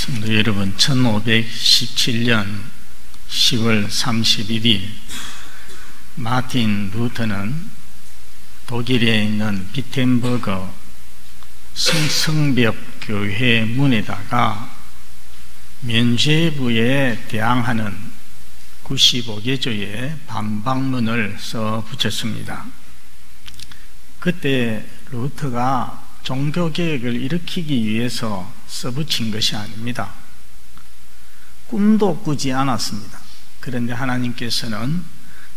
성도 여러분, 1517년 10월 31일 마틴 루터는 독일에 있는 비텐버그 성성벽 교회 문에다가 면죄부에 대항하는 95개조의 반박문을 써 붙였습니다. 그때 루터가 종교개혁을 일으키기 위해서 써붙인 것이 아닙니다. 꿈도 꾸지 않았습니다. 그런데 하나님께서는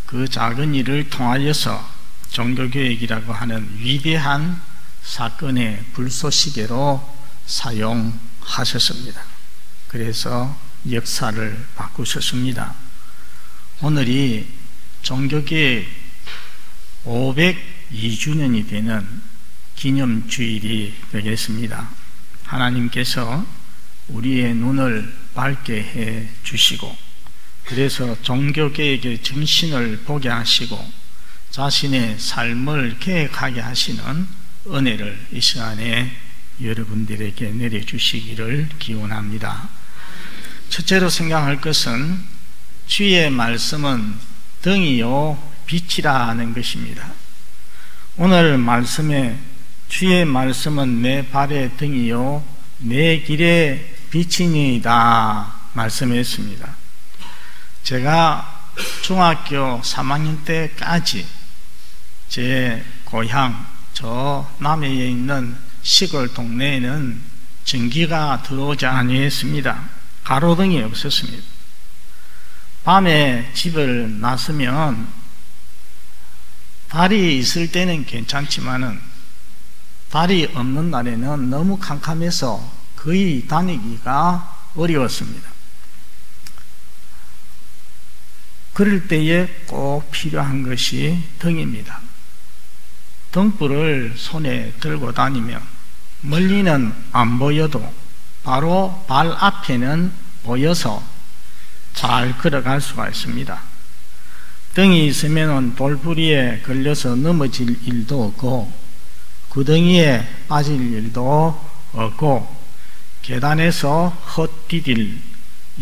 그 작은 일을 통하여서 종교개혁이라고 하는 위대한 사건의 불쏘시개로 사용하셨습니다. 그래서 역사를 바꾸셨습니다. 오늘이 종교개혁 502주년이 되는 기념주일이 되겠습니다. 하나님께서 우리의 눈을 밝게 해 주시고, 그래서 종교개혁의 정신을 보게 하시고 자신의 삶을 계획하게 하시는 은혜를 이 시간에 여러분들에게 내려주시기를 기원합니다. 첫째로 생각할 것은 주의 말씀은 등이요 빛이라 하는 것입니다. 오늘 말씀에 주의 말씀은 내 발의 등이요 내 길의 빛이니이다 말씀했습니다. 제가 중학교 3학년 때까지 제 고향 저 남해에 있는 시골 동네에는 전기가 들어오지 아니했습니다. 가로등이 없었습니다. 밤에 집을 나서면 달이 있을 때는 괜찮지만은 달이 없는 날에는 너무 캄캄해서 거의 다니기가 어려웠습니다. 그럴 때에 꼭 필요한 것이 등입니다. 등불을 손에 들고 다니면 멀리는 안 보여도 바로 발 앞에는 보여서 잘 걸어갈 수가 있습니다. 등이 있으면 돌부리에 걸려서 넘어질 일도 없고 구덩이에 빠질 일도 없고 계단에서 헛디딜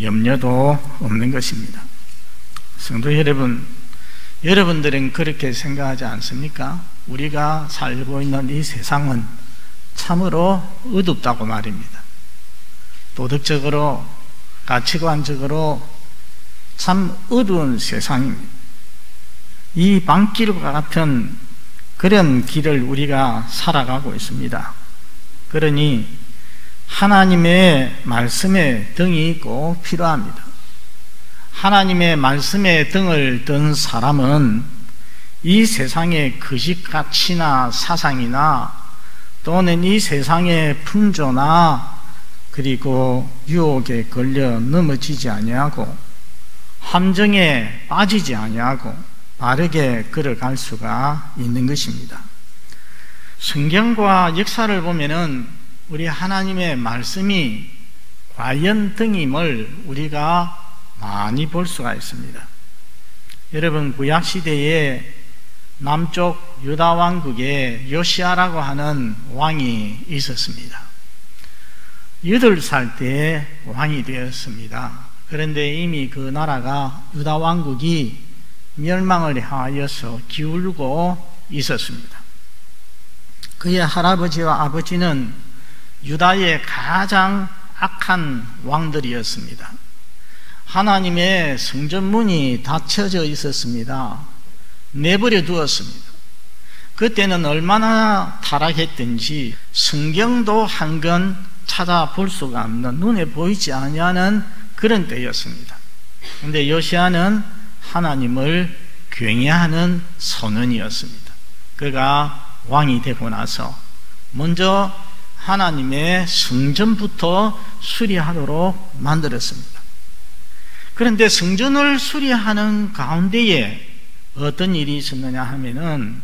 염려도 없는 것입니다. 성도 여러분, 여러분들은 그렇게 생각하지 않습니까? 우리가 살고 있는 이 세상은 참으로 어둡다고 말입니다. 도덕적으로, 가치관적으로 참 어두운 세상입니다. 이 밤길과 같은 그런 길을 우리가 살아가고 있습니다. 그러니 하나님의 말씀에 등이 꼭 필요합니다. 하나님의 말씀에 등을 든 사람은 이 세상의 거짓가치나 사상이나 또는 이 세상의 풍조나 그리고 유혹에 걸려 넘어지지 아니하고 함정에 빠지지 아니하고 바르게 걸어갈 수가 있는 것입니다. 성경과 역사를 보면은 우리 하나님의 말씀이 과연 등임을 우리가 많이 볼 수가 있습니다. 여러분, 구약시대에 남쪽 유다 왕국에 요시아라고 하는 왕이 있었습니다. 8살 때 왕이 되었습니다. 그런데 이미 그 나라가 유다 왕국이 멸망을 하여서 기울고 있었습니다. 그의 할아버지와 아버지는 유다의 가장 악한 왕들이었습니다. 하나님의 성전문이 닫혀져 있었습니다. 내버려 두었습니다. 그때는 얼마나 타락했든지 성경도 한 권 찾아볼 수가 없는, 눈에 보이지 아니하는 그런 때였습니다. 그런데 요시아는 하나님을 경외하는 소년이었습니다. 그가 왕이 되고 나서 먼저 하나님의 성전부터 수리하도록 만들었습니다. 그런데 성전을 수리하는 가운데에 어떤 일이 있었느냐 하면은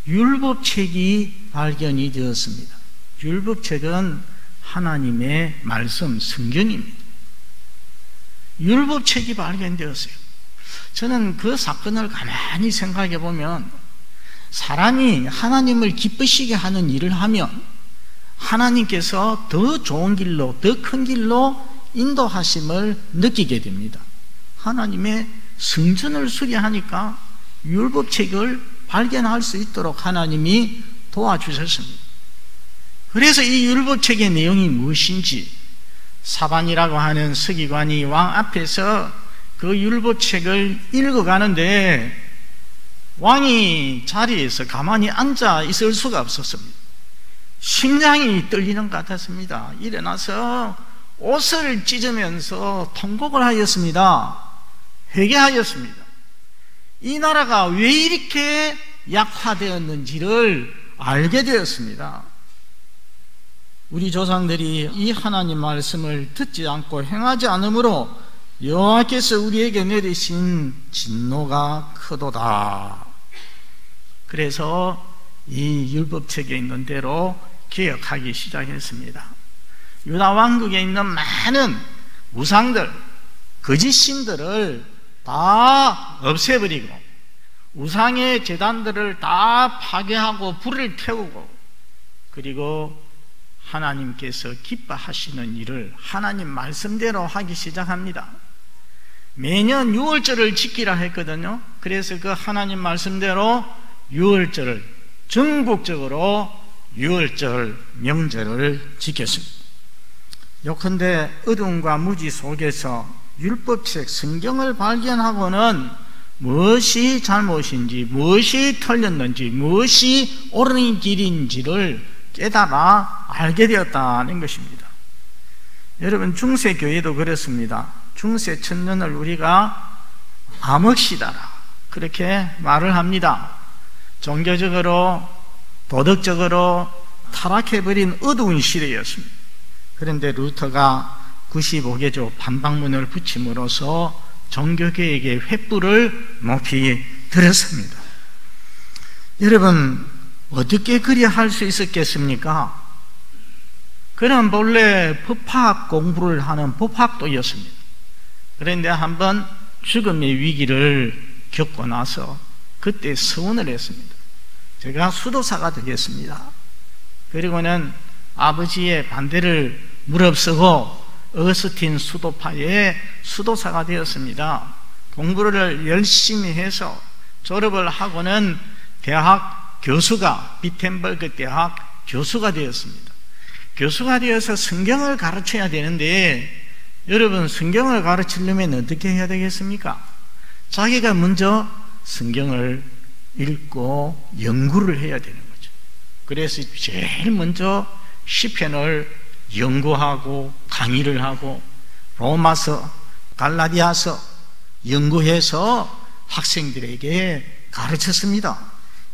율법책이 발견이 되었습니다. 율법책은 하나님의 말씀, 성경입니다. 율법책이 발견되었어요. 저는 그 사건을 가만히 생각해 보면 사람이 하나님을 기쁘시게 하는 일을 하면 하나님께서 더 좋은 길로, 더 큰 길로 인도하심을 느끼게 됩니다. 하나님의 성전을 수리하니까 율법책을 발견할 수 있도록 하나님이 도와주셨습니다. 그래서 이 율법책의 내용이 무엇인지 사반이라고 하는 서기관이 왕 앞에서 그 율법책을 읽어가는데 왕이 자리에서 가만히 앉아 있을 수가 없었습니다. 심장이 떨리는 것 같았습니다. 일어나서 옷을 찢으면서 통곡을 하였습니다. 회개하였습니다. 이 나라가 왜 이렇게 약화되었는지를 알게 되었습니다. 우리 조상들이 이 하나님 말씀을 듣지 않고 행하지 않으므로 여호와께서 우리에게 내리신 진노가 크도다. 그래서 이 율법책에 있는 대로 개혁하기 시작했습니다. 유다 왕국에 있는 많은 우상들, 거짓 신들을 다 없애버리고 우상의 제단들을 다 파괴하고 불을 태우고, 그리고 하나님께서 기뻐하시는 일을 하나님 말씀대로 하기 시작합니다. 매년 6월절을 지키라 했거든요. 그래서 그 하나님 말씀대로 6월절을 전국적으로 6월절 명절을 지켰습니다. 요컨대 어둠과 무지 속에서 율법책 성경을 발견하고는 무엇이 잘못인지, 무엇이 틀렸는지, 무엇이 옳은 길인지를 깨달아 알게 되었다는 것입니다. 여러분, 중세교회도 그렇습니다. 중세 천년을 우리가 암흑시다라 그렇게 말을 합니다. 종교적으로 도덕적으로 타락해버린 어두운 시대였습니다. 그런데 루터가 95개조 반박문을 붙임으로써 종교개혁의 횃불을 높이 들었습니다. 여러분, 어떻게 그리 할 수 있었겠습니까? 그는 본래 법학 공부를 하는 법학도였습니다. 그런데 한번 죽음의 위기를 겪고 나서 그때 서원을 했습니다. 제가 수도사가 되겠습니다. 그리고는 아버지의 반대를 무릅쓰고 어거스틴 수도파의 수도사가 되었습니다. 공부를 열심히 해서 졸업을 하고는 대학 교수가, 비텐버그 대학 교수가 되었습니다. 교수가 되어서 성경을 가르쳐야 되는데, 여러분, 성경을 가르치려면 어떻게 해야 되겠습니까? 자기가 먼저 성경을 읽고 연구를 해야 되는 거죠. 그래서 제일 먼저 시편을 연구하고 강의를 하고 로마서, 갈라디아서 연구해서 학생들에게 가르쳤습니다.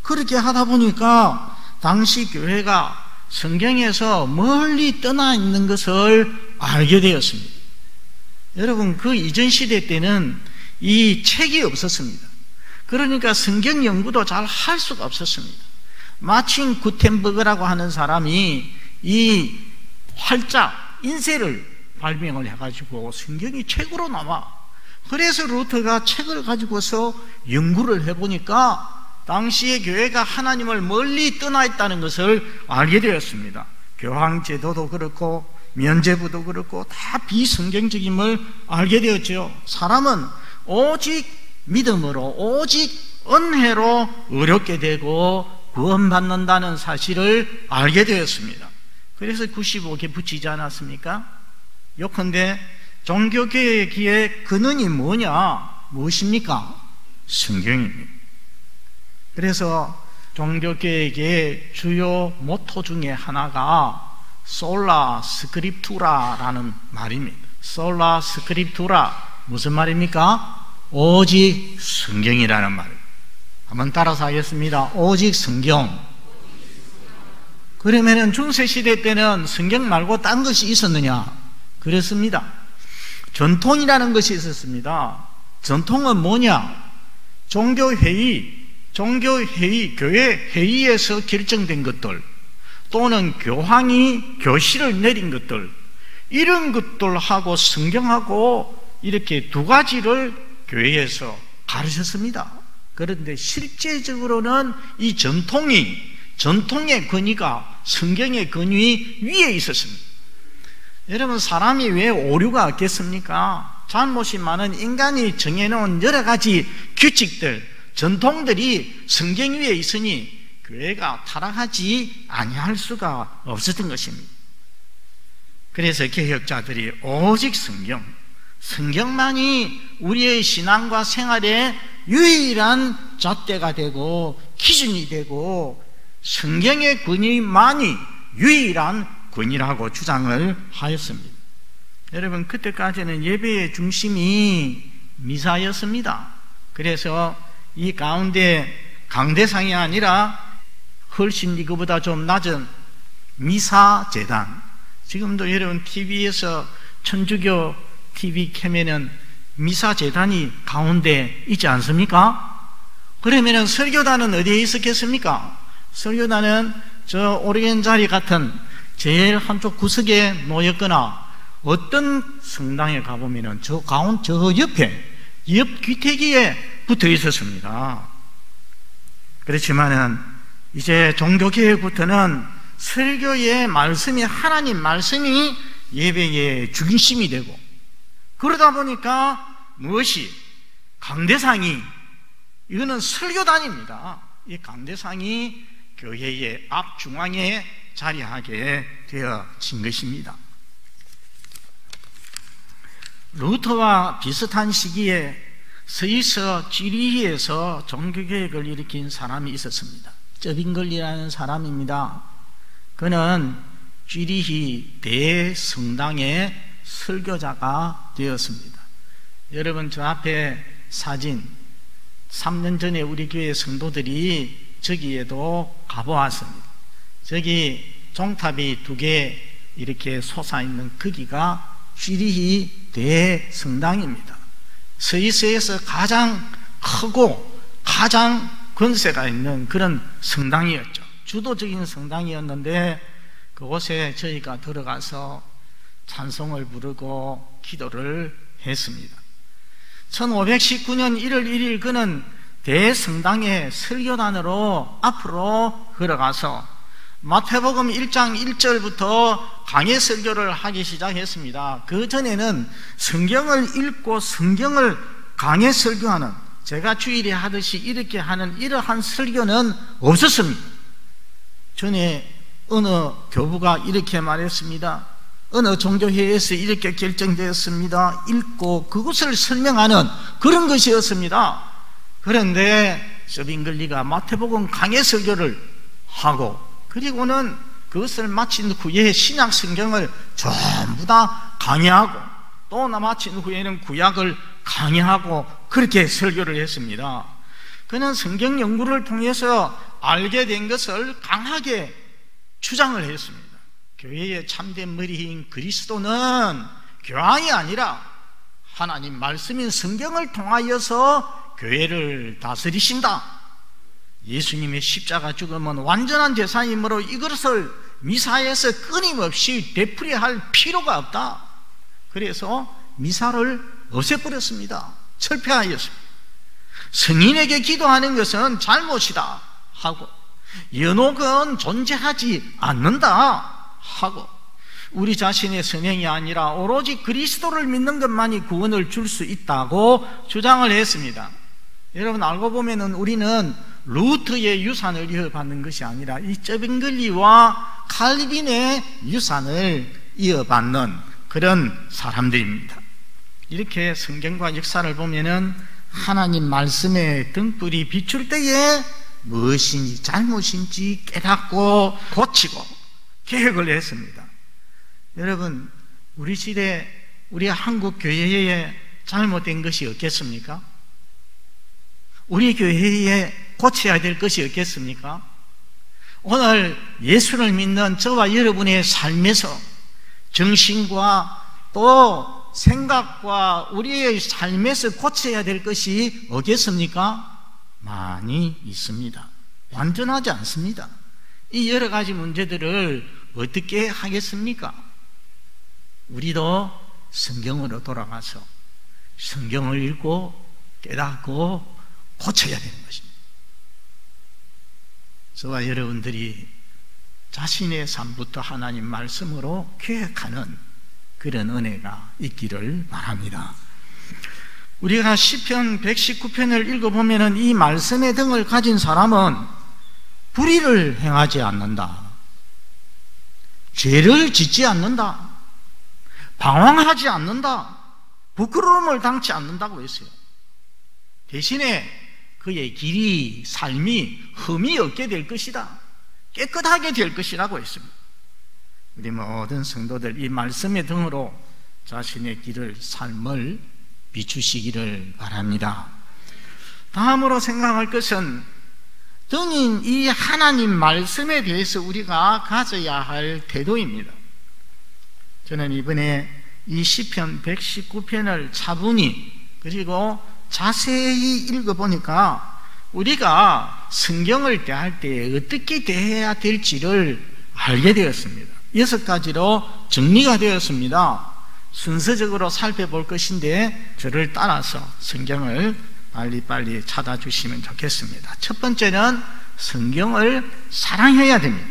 그렇게 하다 보니까 당시 교회가 성경에서 멀리 떠나 있는 것을 알게 되었습니다. 여러분, 그 이전 시대 때는 이 책이 없었습니다. 그러니까 성경 연구도 잘 할 수가 없었습니다. 마침 구텐버그라고 하는 사람이 이 활자, 인쇄를 발명을 해가지고 성경이 책으로 나와. 그래서 루터가 책을 가지고서 연구를 해보니까 당시의 교회가 하나님을 멀리 떠나 있다는 것을 알게 되었습니다. 교황제도도 그렇고 면죄부도 그렇고 다 비성경적임을 알게 되었죠. 사람은 오직 믿음으로, 오직 은혜로 의롭게 되고 구원받는다는 사실을 알게 되었습니다. 그래서 95개 붙이지 않았습니까? 요컨대 종교개혁의 근원이 뭐냐? 무엇입니까? 성경입니다. 그래서 종교개혁의 주요 모토 중에 하나가 솔라 스크립투라라는 말입니다. 솔라 스크립투라, 무슨 말입니까? 오직 성경이라는 말입니다. 한번 따라서 하겠습니다. 오직 성경. 그러면은 중세시대 때는 성경 말고 딴 것이 있었느냐? 그렇습니다. 전통이라는 것이 있었습니다. 전통은 뭐냐? 종교회의, 교회 회의에서 결정된 것들, 또는 교황이 교시를 내린 것들, 이런 것들하고 성경하고 이렇게 두 가지를 교회에서 가르쳤습니다. 그런데 실제적으로는 이 전통이 전통의 권위가 성경의 권위 위에 있었습니다. 여러분, 사람이 왜 오류가 없겠습니까? 잘못이 많은 인간이 정해놓은 여러 가지 규칙들, 전통들이 성경 위에 있으니 교회가 타락하지 아니할 수가 없었던 것입니다. 그래서 개혁자들이 오직 성경만이 우리의 신앙과 생활의 유일한 잣대가 되고 기준이 되고 성경의 권위만이 유일한 권위라고 주장을 하였습니다. 여러분, 그때까지는 예배의 중심이 미사였습니다. 그래서 이 가운데 강대상이 아니라 훨씬 이거보다 좀 낮은 미사재단, 지금도 여러분 TV에서 천주교 TV 켜면은 미사재단이 가운데 있지 않습니까? 그러면은 설교단은 어디에 있었겠습니까? 설교단은 저 오리겐자리 같은 제일 한쪽 구석에 놓였거나 어떤 성당에 가보면은 저 옆에 옆 귀태기에 붙어 있었습니다. 그렇지만은 이제 종교개혁부터는 설교의 말씀이, 하나님 말씀이 예배의 중심이 되고, 그러다 보니까 무엇이? 강대상이, 이거는 설교단입니다. 이 강대상이 교회의 앞중앙에 자리하게 되어진 것입니다. 루터와 비슷한 시기에 스위스 쥐리히에서 종교개혁을 일으킨 사람이 있었습니다. 쩌빙글리라는 사람입니다. 그는 쥐리히 대성당의 설교자가 되었습니다. 여러분, 저 앞에 사진, 3년 전에 우리 교회 성도들이 저기에도 가보았습니다. 저기 종탑이 2개 이렇게 솟아있는 거기가 쥐리히 대성당입니다. 스위스에서 가장 크고 가장 권세가 있는 그런 성당이었죠. 주도적인 성당이었는데 그곳에 저희가 들어가서 찬송을 부르고 기도를 했습니다. 1519년 1월 1일 그는 대성당의 설교단으로 앞으로 걸어가서 마태복음 1장 1절부터 강해 설교를 하기 시작했습니다. 그 전에는 성경을 읽고 성경을 강해 설교하는, 제가 주일에 하듯이 이렇게 하는 이러한 설교는 없었습니다. 전에 어느 교부가 이렇게 말했습니다. 어느 종교회의에서 이렇게 결정되었습니다. 읽고 그것을 설명하는 그런 것이었습니다. 그런데 쩌빙글리가 마태복음 강해 설교를 하고, 그리고는 그것을 마친 후에 신약 성경을 전부 다 강의하고, 또 마친 후에는 구약을 강의하고 그렇게 설교를 했습니다. 그는 성경 연구를 통해서 알게 된 것을 강하게 주장을 했습니다. 교회의 참된 머리인 그리스도는 교황이 아니라 하나님 말씀인 성경을 통하여서 교회를 다스리신다. 예수님의 십자가 죽음은 완전한 제사이므로 이것을 미사에서 끊임없이 되풀이할 필요가 없다. 그래서 미사를 없애버렸습니다. 철폐하였습니다. 성인에게 기도하는 것은 잘못이다 하고, 연옥은 존재하지 않는다 하고, 우리 자신의 선행이 아니라 오로지 그리스도를 믿는 것만이 구원을 줄 수 있다고 주장을 했습니다. 여러분, 알고 보면은 우리는 루트의 유산을 이어받는 것이 아니라 이 쩌빙글리와 칼빈의 유산을 이어받는 그런 사람들입니다. 이렇게 성경과 역사를 보면은 하나님 말씀의 등불이 비출 때에 무엇인지 잘못인지 깨닫고 고치고 개혁을 했습니다. 여러분, 우리 시대, 우리 한국 교회에 잘못된 것이 없겠습니까? 우리 교회에 고쳐야 될 것이 없겠습니까? 오늘 예수를 믿는 저와 여러분의 삶에서 정신과 또 생각과 우리의 삶에서 고쳐야 될 것이 없겠습니까? 많이 있습니다. 완전하지 않습니다. 이 여러 가지 문제들을 어떻게 하겠습니까? 우리도 성경으로 돌아가서 성경을 읽고 깨닫고 고쳐야 되는 것입니다. 저와 여러분들이 자신의 삶부터 하나님 말씀으로 계획하는 그런 은혜가 있기를 바랍니다. 우리가 시편 119편을 읽어보면 이 말씀의 등을 가진 사람은 불의를 행하지 않는다, 죄를 짓지 않는다, 방황하지 않는다, 부끄러움을 당치 않는다고 했어요. 대신에 그의 길이, 삶이 흠이 없게 될 것이다, 깨끗하게 될 것이라고 했습니다. 우리 모든 성도들 이 말씀의 등으로 자신의 길을, 삶을 비추시기를 바랍니다. 다음으로 생각할 것은 등인 이 하나님 말씀에 대해서 우리가 가져야 할 태도입니다. 저는 이번에 이 시편 119편을 차분히 그리고 자세히 읽어보니까 우리가 성경을 대할 때 어떻게 대해야 될지를 알게 되었습니다. 6가지로 정리가 되었습니다. 순서적으로 살펴볼 것인데 저를 따라서 성경을 빨리빨리 찾아주시면 좋겠습니다. 첫 번째는 성경을 사랑해야 됩니다.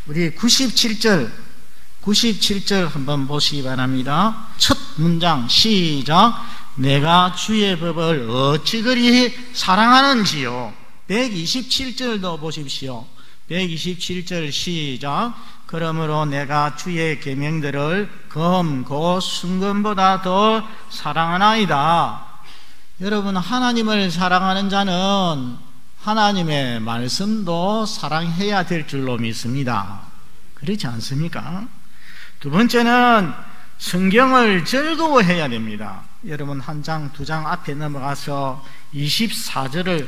우리 97절 한번 보시기 바랍니다. 첫 문장 시작. 내가 주의 법을 어찌 그리 사랑하는지요. 127절도 보십시오. 127절 시작. 그러므로 내가 주의 계명들을 검고 순금보다 더 사랑하나이다. 여러분, 하나님을 사랑하는 자는 하나님의 말씀도 사랑해야 될 줄로 믿습니다. 그렇지 않습니까? 두 번째는 성경을 즐거워해야 됩니다. 여러분, 한 장, 두 장 앞에 넘어가서 14절과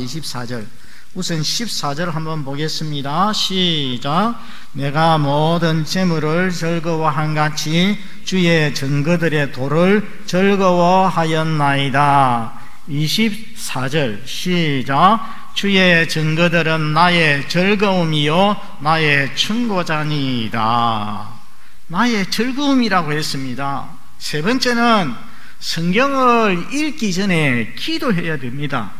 24절, 우선 14절 한번 보겠습니다. 시작. 내가 모든 재물을 즐거워한 같이 주의 증거들의 도를 즐거워하였나이다. 24절 시작. 주의 증거들은 나의 즐거움이요 나의 충고자니이다. 나의 즐거움이라고 했습니다. 세 번째는 성경을 읽기 전에 기도해야 됩니다.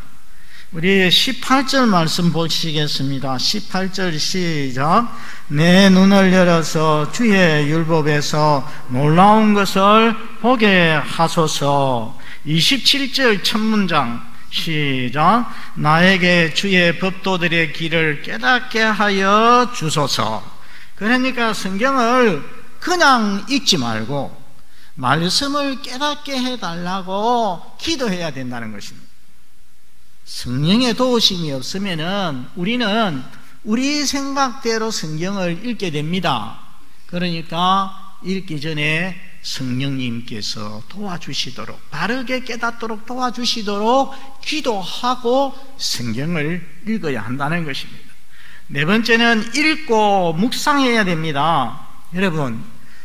우리 18절 말씀 보시겠습니다. 18절 시작. 내 눈을 열어서 주의 율법에서 놀라운 것을 보게 하소서. 27절 첫 문장 시작. 나에게 주의 법도들의 길을 깨닫게 하여 주소서. 그러니까 성경을 그냥 읽지 말고 말씀을 깨닫게 해달라고 기도해야 된다는 것입니다. 성령의 도우심이 없으면은 우리는 우리 생각대로 성경을 읽게 됩니다. 그러니까 읽기 전에 성령님께서 도와주시도록, 바르게 깨닫도록 도와주시도록 기도하고 성경을 읽어야 한다는 것입니다. 네 번째는 읽고 묵상해야 됩니다. 여러분,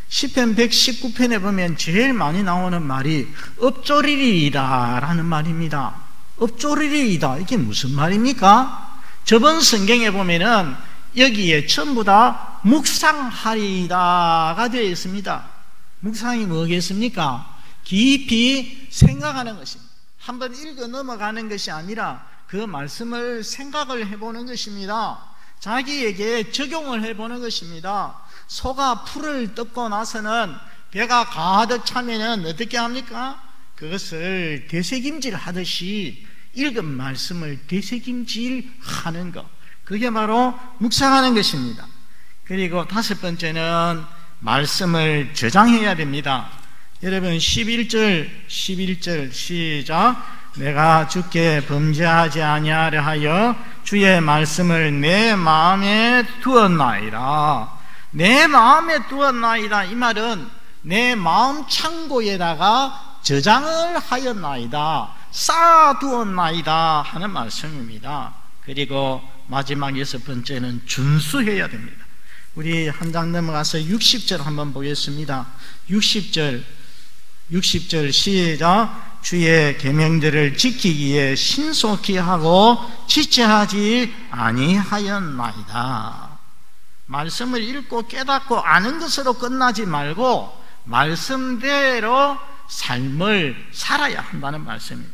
시편 119편에 보면 제일 많이 나오는 말이 엎조리리이다 라는 말입니다. 엎조리리이다, 이게 무슨 말입니까? 저번 성경에 보면은 여기에 전부 다 묵상하리이다가 되어 있습니다. 묵상이 뭐겠습니까? 깊이 생각하는 것입니다. 한번 읽어 넘어가는 것이 아니라 그 말씀을 생각을 해보는 것입니다. 자기에게 적용을 해보는 것입니다. 소가 풀을 뜯고 나서는 배가 가득 차면은 어떻게 합니까? 그것을 되새김질 하듯이 읽은 말씀을 되새김질 하는 것, 그게 바로 묵상하는 것입니다. 그리고 다섯 번째는 말씀을 저장해야 됩니다. 여러분, 11절 시작. 내가 주께 범죄하지 아니하려 하여 주의 말씀을 내 마음에 두었나이다. 내 마음에 두었나이다, 이 말은 내 마음 창고에다가 저장을 하였나이다, 쌓아두었나이다 하는 말씀입니다. 그리고 마지막 여섯 번째는 준수해야 됩니다. 우리 한 장 넘어가서 60절 한번 보겠습니다. 60절 시작. 주의 계명들을 지키기에 신속히 하고 지체하지 아니하였나이다. 말씀을 읽고 깨닫고 아는 것으로 끝나지 말고 말씀대로 삶을 살아야 한다는 말씀입니다.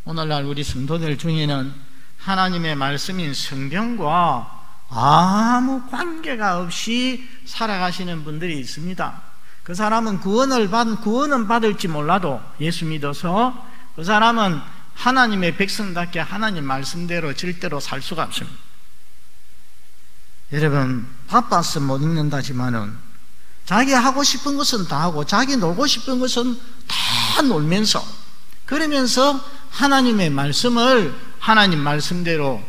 오늘날 우리 성도들 중에는 하나님의 말씀인 성경과 아무 관계가 없이 살아가시는 분들이 있습니다. 그 사람은 구원은 받을지 몰라도 예수 믿어서 그 사람은 하나님의 백성답게 하나님 말씀대로 절대로 살 수가 없습니다. 여러분, 바빠서 못 읽는다지만은 자기 하고 싶은 것은 다 하고 자기 놀고 싶은 것은 다 놀면서 그러면서 하나님의 말씀을 하나님 말씀대로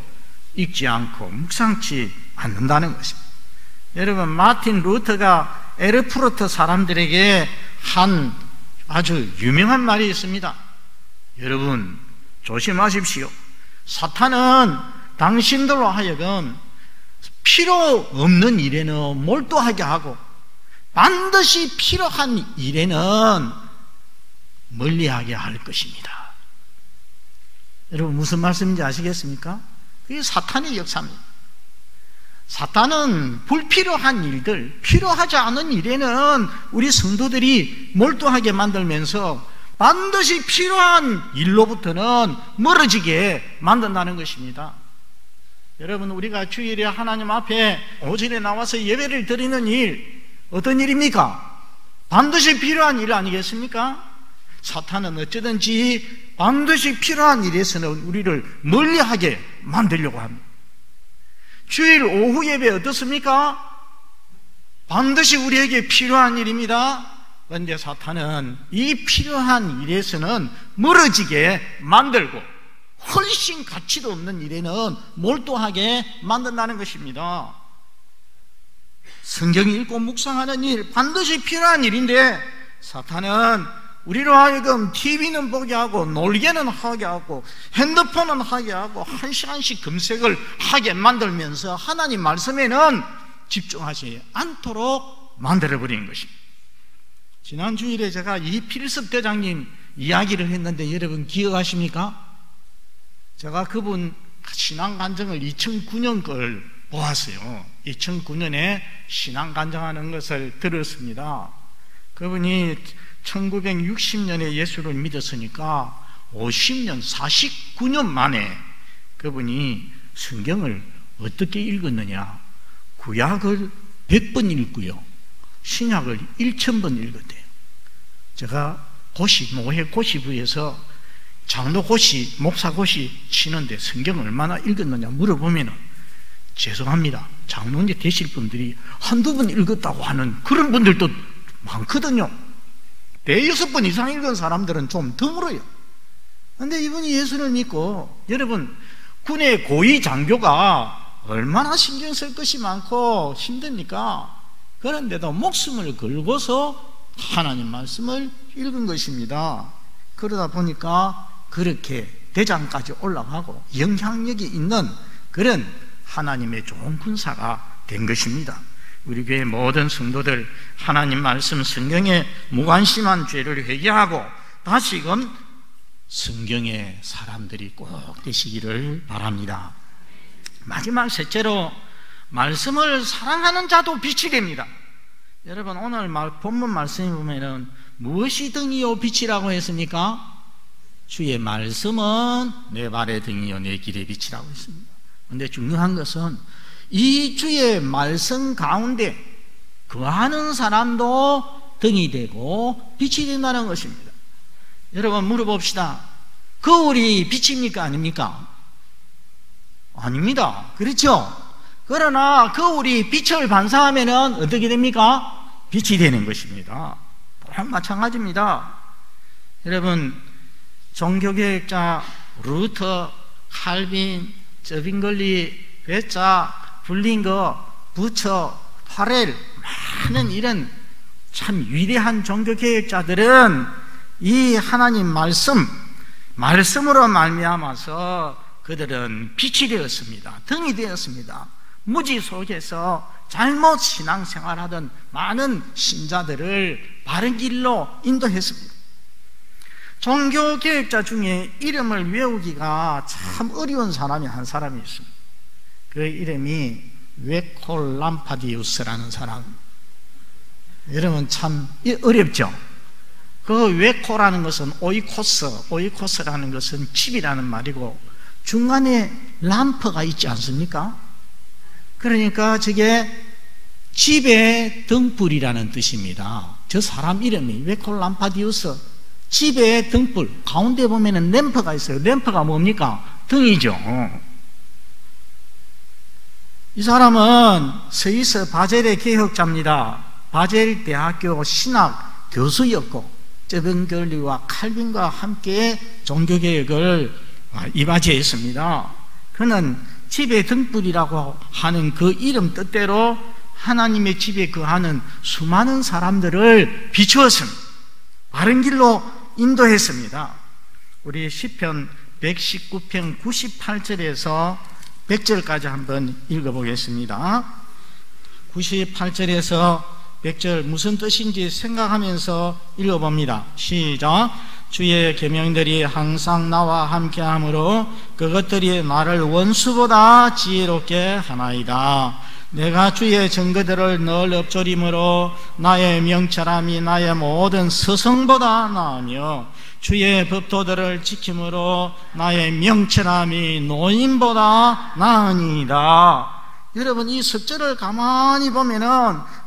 읽지 않고 묵상치 않는다는 것입니다. 여러분, 마틴 루터가 에르푸르트 사람들에게 한 아주 유명한 말이 있습니다. 여러분, 조심하십시오. 사탄은 당신들로 하여금 필요 없는 일에는 몰두하게 하고 반드시 필요한 일에는 멀리하게 할 것입니다. 여러분, 무슨 말씀인지 아시겠습니까? 그게 사탄의 역사입니다. 사탄은 불필요한 일들, 필요하지 않은 일에는 우리 성도들이 몰두하게 만들면서 반드시 필요한 일로부터는 멀어지게 만든다는 것입니다. 여러분, 우리가 주일에 하나님 앞에 오전에 나와서 예배를 드리는 일, 어떤 일입니까? 반드시 필요한 일 아니겠습니까? 사탄은 어쩌든지 반드시 필요한 일에서는 우리를 멀리하게 만들려고 합니다. 주일 오후 예배 어떻습니까? 반드시 우리에게 필요한 일입니다. 그런데 사탄은 이 필요한 일에서는 멀어지게 만들고 훨씬 가치도 없는 일에는 몰두하게 만든다는 것입니다. 성경 읽고 묵상하는 일, 반드시 필요한 일인데 사탄은 우리로 하여금 TV는 보게 하고 놀게는 하게 하고 핸드폰은 하게 하고 1시간씩 검색을 하게 만들면서 하나님 말씀에는 집중하지 않도록 만들어버리는 것입니다. 지난 주일에 제가 이필섭 대장님 이야기를 했는데 여러분 기억하십니까? 제가 그분 신앙간증을 2009년 걸 보았어요. 2009년에 신앙간증하는 것을 들었습니다. 그분이 1960년에 예수를 믿었으니까 50년, 49년 만에 그분이 성경을 어떻게 읽었느냐. 구약을 100번 읽고요, 신약을 1000번 읽었대요. 제가 모회 고시부에서 장로 고시, 목사 고시 치는데 성경을 얼마나 읽었느냐 물어보면 죄송합니다, 장로님 되실 분들이 한두 번 읽었다고 하는 그런 분들도 많거든요. 5-6번 이상 읽은 사람들은 좀 드물어요. 그런데 이분이 예수를 믿고, 여러분, 군의 고위 장교가 얼마나 신경 쓸 것이 많고 힘듭니까? 그런데도 목숨을 걸고서 하나님 말씀을 읽은 것입니다. 그러다 보니까 그렇게 대장까지 올라가고 영향력이 있는 그런 하나님의 좋은 군사가 된 것입니다. 우리 교회 모든 성도들 하나님 말씀 성경에 무관심한 죄를 회개하고 다시금 성경의 사람들이 꼭 되시기를 바랍니다. 마지막 셋째로, 말씀을 사랑하는 자도 빛이 됩니다. 여러분, 오늘 본문 말씀에 보면은 무엇이 등이요 빛이라고 했습니까? 주의 말씀은 내 발의 등이요 내 길의 빛이라고 했습니다. 그런데 중요한 것은 이 주의 말씀 가운데 거하는 사람도 등이 되고 빛이 된다는 것입니다. 여러분, 물어봅시다. 거울이 빛입니까 아닙니까? 아닙니다. 그렇죠? 그러나 거울이 빛을 반사하면 어떻게 됩니까? 빛이 되는 것입니다. 또한 마찬가지입니다. 여러분, 종교개혁자 루터, 칼빈, 저빙글리, 베짜, 불링거, 부처, 파렐, 많은 이런 참 위대한 종교개혁자들은 이 하나님 말씀으로 말미암아서 그들은 빛이 되었습니다. 등이 되었습니다. 무지 속에서 잘못 신앙생활하던 많은 신자들을 바른 길로 인도했습니다. 종교개혁자 중에 이름을 외우기가 참 어려운 사람이 한 사람이 있습니다. 그 이름이 웨콜 람파디우스라는 사람. 여러분, 참 어렵죠? 그 웨코라는 것은 오이코스라는 것은 집이라는 말이고, 중간에 람프가 있지 않습니까? 그러니까 저게 집의 등불이라는 뜻입니다. 저 사람 이름이 베콜 람파디우스, 집의 등불. 가운데 보면은 램프가 있어요. 램프가 뭡니까? 등이죠. 이 사람은 스위스 바젤의 개혁자입니다. 바젤 대학교 신학 교수였고 제벤결리와 칼빈과 함께 종교개혁을 이바지했습니다. 그는 집의 등불이라고 하는 그 이름 뜻대로 하나님의 집에 거하는 수많은 사람들을 비추었습니다. 바른 길로 인도했습니다. 우리 시편 119편 98절에서 100절까지 한번 읽어보겠습니다. 98절에서 100절 무슨 뜻인지 생각하면서 읽어봅니다. 시작. 주의 계명들이 항상 나와 함께하므로 그것들이 나를 원수보다 지혜롭게 하나이다. 내가 주의 증거들을 늘 엎조림으로 나의 명철함이 나의 모든 스승보다 나으며 주의 법도들을 지킴으로 나의 명철함이 노인보다 나으니이다. 여러분, 이 석절을 가만히 보면은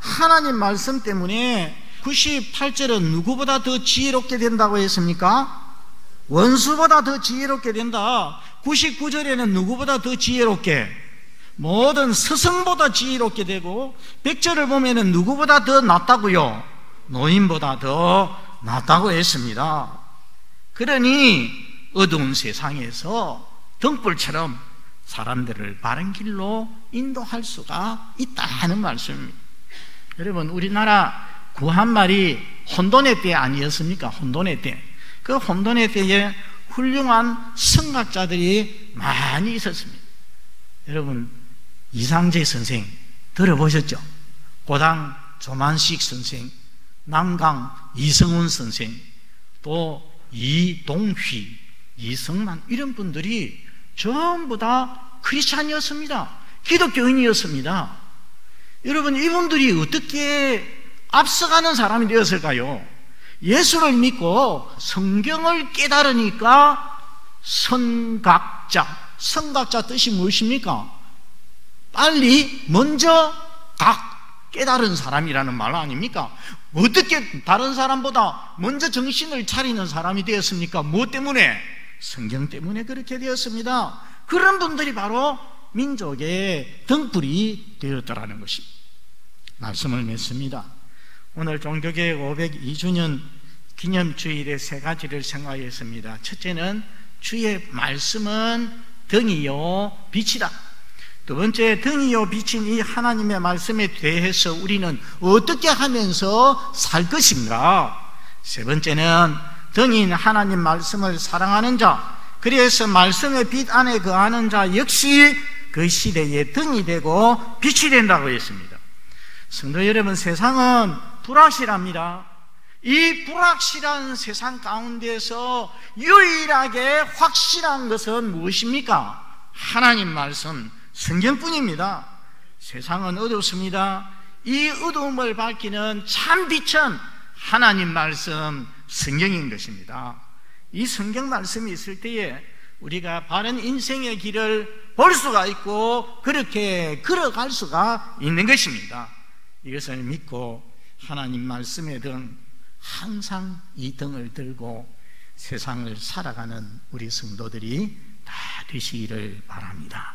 하나님 말씀 때문에 98절은 누구보다 더 지혜롭게 된다고 했습니까? 원수보다 더 지혜롭게 된다. 99절에는 누구보다 더 지혜롭게, 모든 스승보다 지혜롭게 되고, 100절을 보면은 누구보다 더 낫다고요? 노인보다 더 낫다고 했습니다. 그러니 어두운 세상에서 등불처럼 사람들을 바른 길로 인도할 수가 있다는 말씀입니다. 여러분, 우리나라 구한말이 혼돈의 때 아니었습니까? 혼돈의 때. 그 혼돈의 때에 훌륭한 성학자들이 많이 있었습니다. 여러분, 이상재 선생 들어보셨죠? 고당 조만식 선생, 남강 이성훈 선생, 또 이동휘, 이성만, 이런 분들이 전부 다 크리스찬이었습니다. 기독교인이었습니다. 여러분, 이분들이 어떻게 앞서가는 사람이 되었을까요? 예수를 믿고 성경을 깨달으니까 선각자, 선각자 뜻이 무엇입니까? 빨리 먼저 깨달은 사람이라는 말 아닙니까? 어떻게 다른 사람보다 먼저 정신을 차리는 사람이 되었습니까? 무엇 때문에? 성경 때문에 그렇게 되었습니다. 그런 분들이 바로 민족의 등불이 되었더라는 것입니다. 말씀을 맺습니다. 오늘 종교개혁 502주년 기념주일의 세 가지를 생각했습니다. 첫째는 주의 말씀은 등이요 빛이다. 두 번째, 등이요 빛인 이 하나님의 말씀에 대해서 우리는 어떻게 하면서 살 것인가? 세 번째는 등인 하나님 말씀을 사랑하는 자, 그래서 말씀의 빛 안에 거하는 자 역시 그 시대의 등이 되고 빛이 된다고 했습니다. 성도 여러분, 세상은 불확실합니다. 이 불확실한 세상 가운데서 유일하게 확실한 것은 무엇입니까? 하나님 말씀, 성경뿐입니다. 세상은 어둡습니다. 이 어두움을 밝히는 참 빛은 하나님 말씀, 성경인 것입니다. 이 성경 말씀이 있을 때에 우리가 바른 인생의 길을 볼 수가 있고 그렇게 걸어갈 수가 있는 것입니다. 이것을 믿고 하나님 말씀의 등, 항상 이 등을 들고 세상을 살아가는 우리 성도들이 다 되시기를 바랍니다.